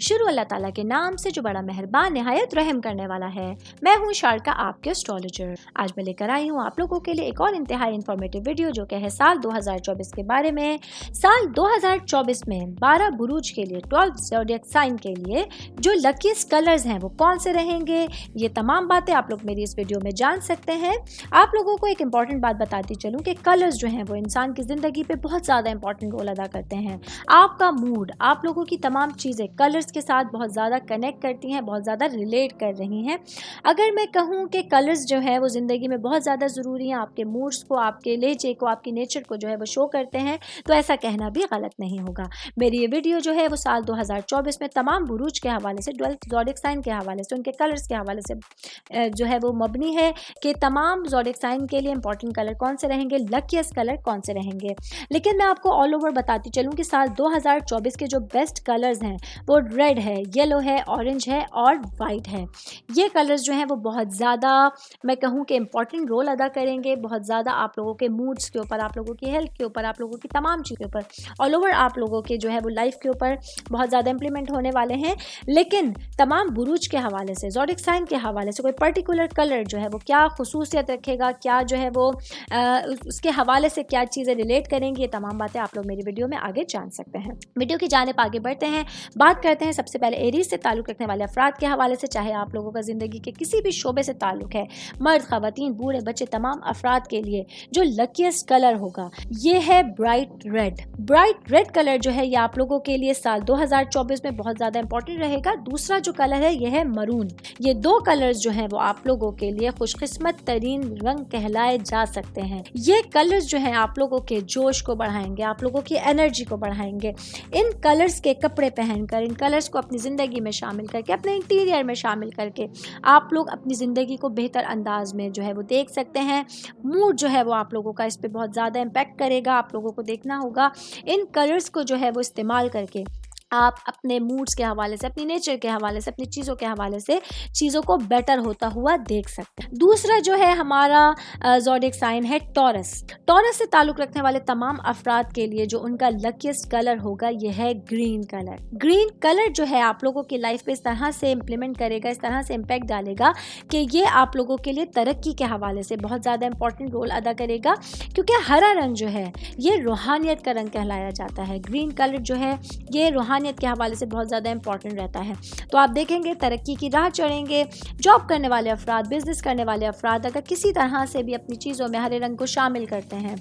शुरू अल्लाह ताला के नाम से जो बड़ा मेहरबान निहायत रहम करने वाला है। मैं हूँ शारका, आपके एस्ट्रोलॉजर। आज मैं लेकर आई हूँ आप लोगों के लिए एक और इंतहाई इंफॉर्मेटिव वीडियो जो कि है साल 2024 के बारे में। साल 2024 में 12 बुरूज के लिए 12 ज़ोडिएक साइन के लिए जो लकीस्ट कलर्स हैं वो कौन से रहेंगे, ये तमाम बातें आप लोग मेरी इस वीडियो में जान सकते हैं। आप लोगों को एक इंपॉर्टेंट बात बताती चलूँ कि कलर्स जो हैं वो इंसान की ज़िंदगी पे बहुत ज़्यादा इंपॉर्टेंट रोल अदा करते हैं। आपका मूड, आप लोगों की तमाम चीज़ें कलर्स के साथ बहुत ज़्यादा कनेक्ट करती हैं, बहुत ज़्यादा रिलेट कर रही हैं। अगर मैं कहूँ कि कलर्स जो है वो ज़िंदगी में बहुत ज़्यादा ज़रूरी हैं, आपके मूड्स को, आपके लहजे को, आपकी नेचर को जो है वो शो करते हैं, तो ऐसा कहना भी गलत नहीं होगा। मेरी ये वीडियो जो है वो साल 2024 में तमाम बुरूज के हवाले से, 12 ज़ोडिएक साइन के हवाले से, उनके कलर्स के हवाले से जो है वो मबनी है कि तमाम ज़ोडिएक साइन के लिए इंपॉर्टेंट कलर कौन से रहेंगे, लकीस्ट कलर कौन से रहेंगे। लेकिन मैं आपको ऑल ओवर बताती चलूँ कि साल 2024 के जो बेस्ट कलर्स हैं वो रेड है, येलो है, ऑरेंज है और वाइट है। ये कलर्स जो हैं वो बहुत ज़्यादा, मैं कहूँ कि इम्पॉर्टेंट रोल अदा करेंगे, बहुत ज़्यादा आप लोगों के मूड्स के ऊपर, आप लोगों की हेल्थ के ऊपर, आप लोगों की तमाम चीज़ों पर, ऑल ओवर आप लोगों के जो है वो लाइफ के ऊपर बहुत ज़्यादा इंप्लीमेंट होने वाले हैं। लेकिन तमाम बुरूज के हवाले से, ज़ोडिएक साइन के हवाले से कोई पर्टिकुलर कलर जो है वो क्या खुसूसियत रखेगा, क्या जो है वो उसके हवाले से क्या चीज़ें रिलेट करेंगी, ये तमाम बातें आप लोग मेरी वीडियो में आगे जान सकते हैं। वीडियो की जानिब आगे बढ़ते हैं, बात करते हैं सबसे पहले एरीज से ताल्लुक़ रखने वाले अफराद के हवाले से। चाहे आप लोगों का ज़िंदगी के किसी भी शोबे से ताल्लुक़ है, मर्द, ख़वातीन, बूढ़े, बच्चे, तमाम अफराद के लिए जो लकीस्ट कलर होगा ये है bright red. Bright red colour जो है ये आप लोगों के लिए साल 2024 में बहुत ज़्यादा इंपॉर्टेंट रहेगा। दूसरा जो कलर है ये है मरून। ये दो कलर्स जो हैं वो आप लोगों के लिए खुशकिस्मत तरीन रंग कहलाए जा सकते हैं। ये कलर्स जो हैं आप लोगों के जोश को बढ़ाएंगे, आप लोगों की एनर्जी को बढ़ाएंगे। इन कलर्स के कपड़े पहनकर, इन कलर्स को अपनी ज़िंदगी में शामिल करके, अपने इंटीरियर में शामिल करके आप लोग अपनी ज़िंदगी को बेहतर अंदाज में जो है वो देख सकते हैं। मूड जो है वो आप लोगों का इस पे बहुत ज़्यादा इम्पैक्ट करेगा। आप लोगों को देखना होगा इन कलर्स को जो है वो इस्तेमाल करके आप अपने मूड्स के हवाले से, अपनी नेचर के हवाले से, अपनी चीज़ों के हवाले से चीज़ों को बेटर होता हुआ देख सकते हैं। दूसरा जो है हमारा ज़ोडिएक साइन है टॉरस। टॉरस से ताल्लुक़ रखने वाले तमाम अफराद के लिए जो उनका लकीस्ट कलर होगा ये है ग्रीन कलर। ग्रीन कलर जो है आप लोगों की लाइफ पे इस तरह से इम्प्लीमेंट करेगा, इस तरह से इम्पैक्ट डालेगा कि ये आप लोगों के लिए तरक्की के हवाले से बहुत ज़्यादा इंपॉर्टेंट रोल अदा करेगा, क्योंकि हरा रंग जो है ये रूहानियत का रंग कहलाया जाता है। ग्रीन कलर जो है ये रूहानियत के हवाले से बहुत ज़्यादा इंपॉर्टेंट रहता है। तो आप देखेंगे तरक्की की राह चढ़ेंगे। जॉब करने वाले अफराद, बिजनेस करने वाले अफराद अगर किसी तरह से भी अपनी चीज़ों में हरे रंग को शामिल करते हैं,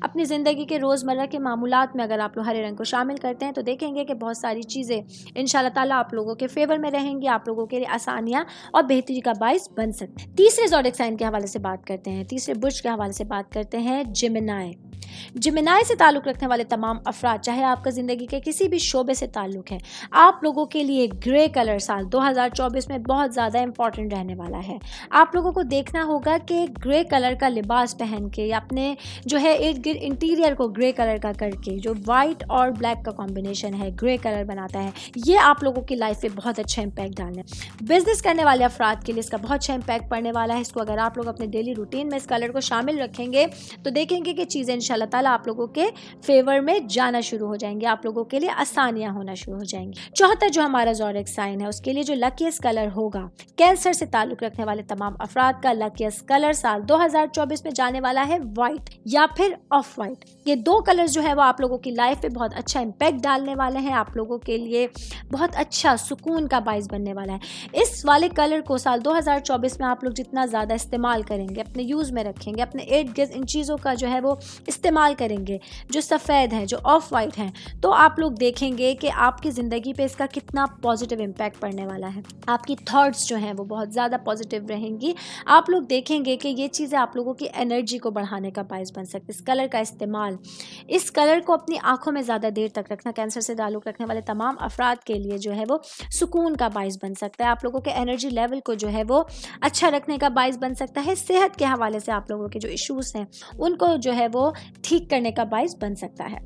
अपनी ज़िंदगी के रोज़मर्रा के मामूलात में अगर आप लोग हरे रंग को शामिल करते हैं, तो देखेंगे कि बहुत सारी चीज़ें इंशाल्लाह ताला आप लोगों के फेवर में रहेंगी, आप लोगों के लिए आसानियाँ और बेहतरी का बाइस बन सकते हैं। तीसरे ज़ोडिएक साइन के हवाले से बात करते हैं, तीसरे बुर्ज के हवाले से बात करते हैं जेमिनी। जेमिनी से ताल्लुक़ रखने वाले तमाम अफराद, चाहे आपका ज़िंदगी के किसी भी शोबे से ताल्लुक़ है, आप लोगों के लिए ग्रे कलर साल 2024 में बहुत ज़्यादा इंपॉर्टेंट रहने वाला है। आप लोगों को देखना होगा कि ग्रे कलर का लिबास पहन के या अपने जो है इर्द गिर्द इंटीरियर को ग्रे कलर का करके, जो वाइट और ब्लैक का कॉम्बिनेशन है ग्रे कलर बनाता है, ये आप लोगों की लाइफ पे बहुत अच्छा इंपैक्ट डालने। बिजनेस करने वाले अफराद के लिए इसका बहुत अच्छा इंपैक्ट पड़ने वाला है। इसको अगर आप लोग अपने डेली रूटीन में इस कलर को शामिल रखेंगे तो देखेंगे कि चीज़ें इंशाल्लाह ताला आप लोगों के फेवर में जाना शुरू हो जाएंगे, आप लोगों के लिए आसानियां होना शुरू हो जाएंगी। चौथा जो हमारा ज़ोडिएक साइन है उसके लिए जो लकीस्ट कलर होगा, कैंसर से ताल्लुक़ रखने वाले तमाम अफराद का लकीस्ट कलर साल 2024 में जाने वाला है वाइट या फिर ऑफ वाइट। ये दो कलर्स जो है वो आप लोगों की लाइफ पे बहुत अच्छा इंपैक्ट डालने वाले हैं, आप लोगों के लिए बहुत अच्छा सुकून का बाइस बनने वाला है। इस वाले कलर को साल 2024 में आप लोग जितना ज़्यादा इस्तेमाल करेंगे, अपने यूज़ में रखेंगे, अपने इर्द गिर्द इन चीज़ों का जो है वो इस्तेमाल करेंगे जो सफ़ेद हैं, जो ऑफ वाइट हैं, तो आप लोग देखेंगे कि आपकी ज़िंदगी पे इसका कितना पॉजिटिव इम्पैक्ट पड़ने वाला है। आपकी थॉट्स जो हैं वो बहुत ज़्यादा पॉजिटिव रहेंगी। आप लोग देखेंगे कि ये चीज़ें आप लोगों की एनर्जी को बढ़ाने का बायस बन सकती है। इस कलर का इस्तेमाल, इस कलर को अपनी आंखों में ज़्यादा देर तक रखना कैंसर से ताल्लुक़ रखने वाले तमाम अफराद के लिए जो है वो सुकून का बायस बन सकता है। आप लोगों के एनर्जी लेवल को जो है वो अच्छा रखने का बायस बन सकता है। सेहत के हवाले से आप लोगों के जो इश्यूज़ हैं उनको जो है वो ठीक करने का बायस बन सकता है।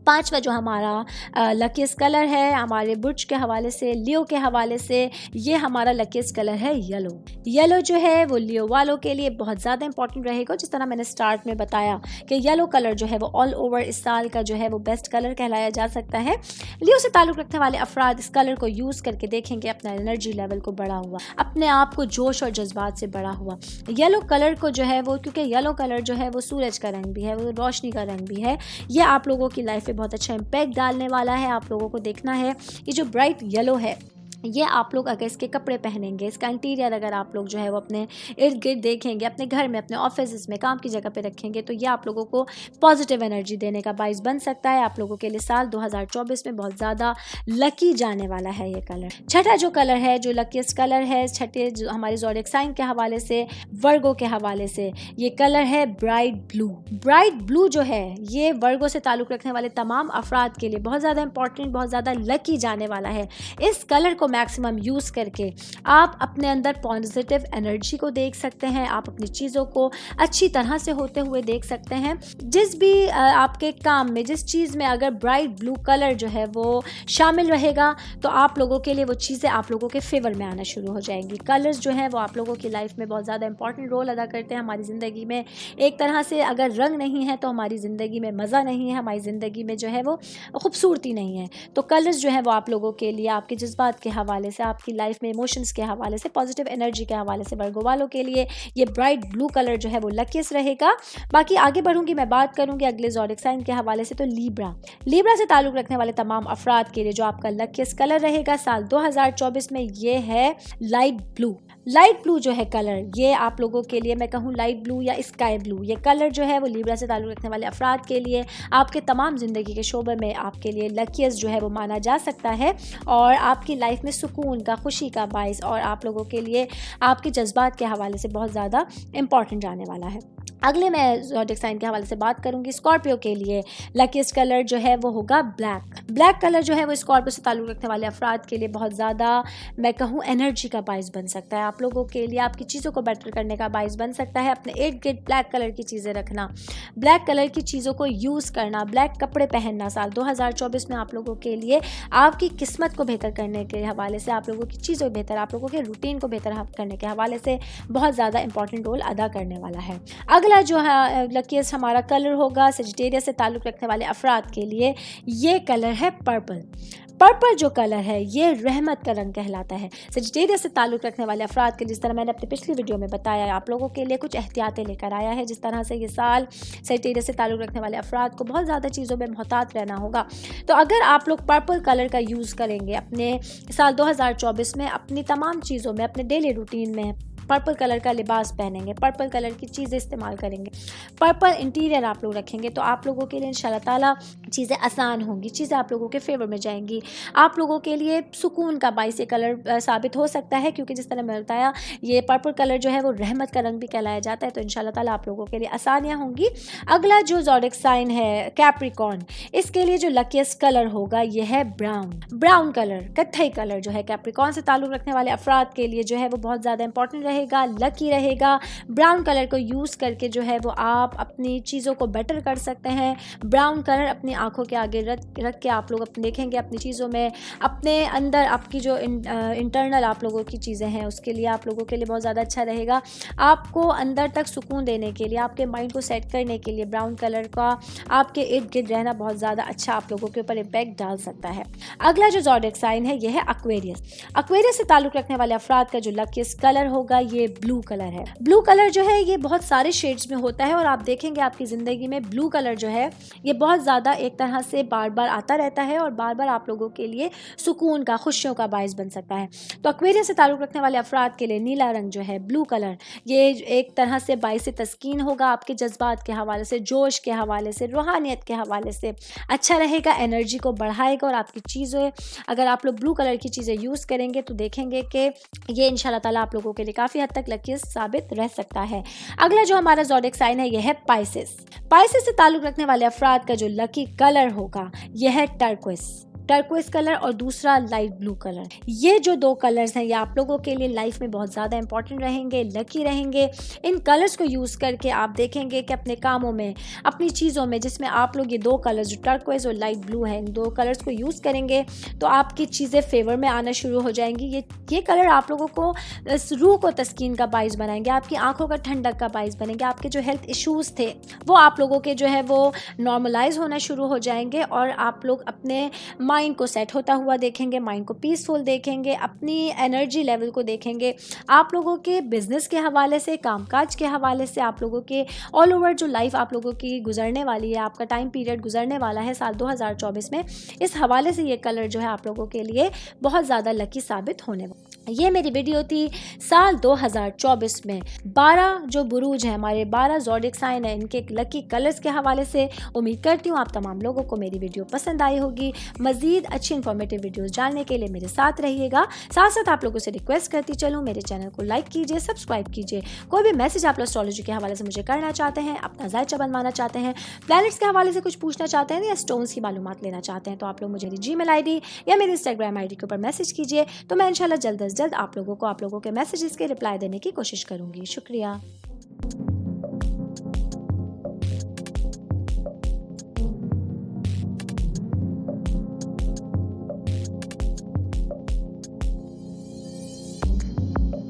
पांचवा जो हमारा लकीस्ट कलर है हमारे बुर्ज के हवाले से, लियो के हवाले से, ये हमारा लकीस्ट कलर है येलो। येलो जो है वो लियो वालों के लिए बहुत ज़्यादा इंपॉर्टेंट रहेगा। जिस तरह मैंने स्टार्ट में बताया कि येलो कलर जो है वो ऑल ओवर इस साल का जो है वो बेस्ट कलर कहलाया जा सकता है। लियो से ताल्लुक़ रखने वाले अफराद इस कलर को यूज़ करके देखेंगे अपना एनर्जी लेवल को बढ़ा हुआ, अपने आप को जोश और जज्बात से बढ़ा हुआ। येलो कलर को जो है वो, क्योंकि येलो कलर जो है वो सूरज का रंग भी है, वो रोशनी का रंग भी है, ये आप लोगों की लाइफ में बहुत अच्छा इम्पैक्ट डालने वाला है। आप लोगों को देखना है ये जो ब्राइट येलो है, ये आप लोग अगर इसके कपड़े पहनेंगे, इसका इंटीरियर अगर आप लोग जो है वो अपने इर्द गिर्द देखेंगे, अपने घर में, अपने ऑफिस में, काम की जगह पे रखेंगे, तो ये आप लोगों को पॉजिटिव एनर्जी देने का बाइस बन सकता है। आप लोगों के लिए साल 2024 में बहुत ज़्यादा लकी जाने वाला है ये कलर। छठा जो कलर है, जो लकीस्ट कलर है, छठे जो हमारे ज़ोडिएक साइन के हवाले से, वर्गो के हवाले से, ये कलर है ब्राइट ब्लू। ब्राइट ब्लू जो है ये वर्गो से ताल्लुक़ रखने वाले तमाम अफराद के लिए बहुत ज़्यादा इंपॉर्टेंट, बहुत ज़्यादा लकी जाने वाला है। इस कलर को मैक्सिमम यूज़ करके आप अपने अंदर पॉजिटिव एनर्जी को देख सकते हैं, आप अपनी चीज़ों को अच्छी तरह से होते हुए देख सकते हैं। जिस भी आपके काम में, जिस चीज़ में अगर ब्राइट ब्लू कलर जो है वो शामिल रहेगा तो आप लोगों के लिए वो चीज़ें आप लोगों के फेवर में आना शुरू हो जाएंगी। कलर्स जो हैं वो आप लोगों की लाइफ में बहुत ज़्यादा इंपॉर्टेंट रोल अदा करते हैं हमारी ज़िंदगी में। एक तरह से अगर रंग नहीं है तो हमारी ज़िंदगी में मज़ा नहीं है, हमारी ज़िंदगी में जो है वो खूबसूरती नहीं है। तो कलर्स जो है वो आप लोगों के लिए, आपके जज्बात के हवाले से, आपकी लाइफ में इमोशंस के हवाले से, पॉजिटिव एनर्जी के हवाले से वर्गो वालों के लिए ये ब्राइट ब्लू कलर जो है वो लकीस्ट रहेगा। बाकी आगे बढ़ूंगी, मैं बात करूंगी अगले ज़ोडिएक साइन के हवाले से। तो लीब्रा से ताल्लुक़ रखने वाले तमाम अफराद के लिए जो आपका लकीस्ट कलर रहेगा साल 2024 में ये है लाइट ब्लू। लाइट ब्लू जो है कलर, ये आप लोगों के लिए, मैं कहूँ लाइट ब्लू या स्काई ब्लू, ये कलर जो है वो लीब्रा से ताल्लुक़ रखने वाले अफराद के लिए आपके तमाम ज़िंदगी के शोबे में आपके लिए लकीस्ट जो है वो माना जा सकता है और आपकी लाइफ में सुकून का, खुशी का बाइस और आप लोगों के लिए आपके जज्बात के हवाले से बहुत ज़्यादा इंपॉर्टेंट जाने वाला है। अगले मैं ज़ोडिएक साइन के हवाले से बात करूंगी। स्कॉर्पियो के लिए लकीस्ट कलर जो है वो होगा ब्लैक कलर जो है वो स्कॉर्पियो से ताल्लुक़ रखने वाले अफराद के लिए बहुत ज़्यादा, मैं कहूँ, एनर्जी का बाइस बन सकता है। आप लोगों के लिए आपकी चीज़ों को बेटर करने का बाइस बन सकता है। अपने इर्द गिर्द ब्लैक कलर की चीज़ें रखना, ब्लैक कलर की चीज़ों को यूज़ करना, ब्लैक कपड़े पहनना साल 2024 में आप लोगों के लिए आपकी किस्मत को बेहतर करने के हवाले से, आप लोगों की चीज़ों बेहतर, आप लोगों के रूटीन को बेहतर करने के हवाले से बहुत ज़्यादा इंपॉर्टेंट रोल अदा करने वाला है। अगला जो है लकीस्ट हमारा कलर होगा सजिटेरियस से ताल्लुक़ रखने वाले अफराद के लिए, ये कलर है पर्पल जो कलर है ये रहमत का रंग कहलाता है। सजिटेरियस से ताल्लुक़ रखने वाले अफराद के, जिस तरह मैंने अपनी पिछली वीडियो में बताया, आप लोगों के लिए कुछ एहतियातें लेकर आया है। जिस तरह से ये साल सजिटेरियस से ताल्लुक़ रखने वाले अफराद को बहुत ज़्यादा चीज़ों में मोहतात रहना होगा। तो अगर आप लोग पर्पल कलर का यूज़ करेंगे अपने साल 2024 में, अपनी तमाम चीज़ों में, अपने डेली रूटीन में पर्पल कलर का लिबास पहनेंगे, पर्पल कलर की चीज़ें इस्तेमाल करेंगे, पर्पल इंटीरियर आप लोग रखेंगे, तो आप लोगों के लिए इंशाल्लाह ताला चीज़ें आसान होंगी, चीज़ें आप लोगों के फेवर में जाएंगी। आप लोगों के लिए सुकून का बाइस ये कलर साबित हो सकता है, क्योंकि जिस तरह मैंने बताया ये पर्पल कलर जो है वो रहमत का रंग भी कहलाया जाता है। तो इंशाल्लाह ताला आप लोगों के लिए आसानियाँ होंगी। अगला जो ज़ोडिएक साइन है कैप्रिकॉर्न, इसके लिए जो लकीस्ट कलर होगा ये है ब्राउन कलर, कत्थई कलर जो है कैप्रिकॉर्न से ताल्लुक़ रखने वाले अफराद के लिए जो है वो बहुत ज़्यादा इंपॉर्टेंट रहेगा, लकी रहेगा। ब्राउन कलर को यूज़ करके जो है वो आप अपनी चीज़ों को बेटर कर सकते हैं। ब्राउन कलर अपनी आंखों के आगे रख के आप लोग अपने देखेंगे अपनी चीज़ों में, अपने अंदर आपकी जो इंटरनल आप लोगों की चीज़ें हैं उसके लिए आप लोगों के लिए बहुत ज़्यादा अच्छा रहेगा। आपको अंदर तक सुकून देने के लिए, आपके माइंड को सेट करने के लिए ब्राउन कलर का आपके इर्द गिर्द रहना बहुत ज़्यादा अच्छा आप लोगों के ऊपर इम्पैक्ट डाल सकता है। अगला जो ज़ोडिएक साइन है यह है एक्वेरियस से ताल्लुक़ रखने वाले अफराद का जो लकीस्ट कलर होगा ये ब्लू कलर है। ब्लू कलर जो है ये बहुत सारे शेड्स में होता है और आप देखेंगे आपकी ज़िंदगी में ब्लू कलर जो है ये बहुत ज़्यादा एक तरह से बार बार आता रहता है और बार बार आप लोगों के लिए सुकून का, खुशियों का बाइस बन सकता है। तो एक्वेरियस से ताल्लुक़ रखने वाले अफराद के लिए नीला रंग जो है, ब्लू कलर, ये एक तरह से बाइस तस्कीन होगा आपके जज्बात के हवाले से, जोश के हवाले से, रूहानियत के हवाले से अच्छा रहेगा, एनर्जी को बढ़ाएगा और आपकी चीज़ें, अगर आप लोग ब्लू कलर की चीज़ें यूज़ करेंगे तो देखेंगे कि ये इंशाल्लाह ताला आप लोगों के लिए काफ़ी हद तक लकीस्ट साबित रह सकता है। अगला जो हमारा ज़ोडिएक साइन है यह है पाइसेस से ताल्लुक़ रखने वाले अफराद का जो लकी कलर होगा यह है टर्कोइस। टर्कोइज कलर और दूसरा लाइट ब्लू कलर। ये जो दो कलर्स हैं ये आप लोगों के लिए लाइफ में बहुत ज़्यादा इंपॉर्टेंट रहेंगे, लकी रहेंगे। इन कलर्स को यूज़ करके आप देखेंगे कि अपने कामों में, अपनी चीज़ों में, जिसमें आप लोग ये दो कलर्स जो टर्कोइज और लाइट ब्लू है, इन दो कलर्स को यूज़ करेंगे तो आपकी चीज़ें फेवर में आना शुरू हो जाएंगी। ये कलर आप लोगों को रूह को तस्कीन का बाइस बनाएंगे, आपकी आंखों का ठंडक का बाइस बनेंगे। आपके जो हेल्थ इश्यूज़ थे वो आप लोगों के जो है वो नॉर्मलाइज होना शुरू हो जाएंगे और आप लोग अपने माइंड को सेट होता हुआ देखेंगे, माइंड को पीसफुल देखेंगे, अपनी एनर्जी लेवल को देखेंगे। आप लोगों के बिजनेस के हवाले से, कामकाज के हवाले से, आप लोगों के ऑल ओवर जो लाइफ आप लोगों की गुजरने वाली है, आपका टाइम पीरियड गुजरने वाला है साल 2024 में, इस हवाले से ये कलर जो है आप लोगों के लिए बहुत ज़्यादा लकी साबित होने वाला। ये मेरी वीडियो थी साल 2024 में 12 जो बुरूज हैं, हमारे 12 ज़ोडिएक साइन है, इनके लकी कलर्स के हवाले से। उम्मीद करती हूँ आप तमाम लोगों को मेरी वीडियो पसंद आई होगी। मज़ीद अच्छी इन्फॉर्मेटिव वीडियोस जानने के लिए मेरे साथ रहिएगा। साथ साथ आप लोगों से रिक्वेस्ट करती चलूँ, मेरे चैनल को लाइक कीजिए, सब्सक्राइब कीजिए। कोई भी मैसेज आप एस्ट्रोलॉजी के हवाले से मुझे करना चाहते हैं, अपना जायचा बनवाना चाहते हैं, प्लैनेट्स के हवाले से कुछ पूछना चाहते हैं या स्टोन्स की मालूमात लेना चाहते हैं, तो आप लोग मुझे जीमेल आईडी या मेरी इंस्टाग्राम आईडी के ऊपर मैसेज कीजिए। तो मैं इंशाल्लाह जल्द से जल्द आप लोगों के मैसेजेस के रिप्लाई देने की कोशिश करूंगी। शुक्रिया।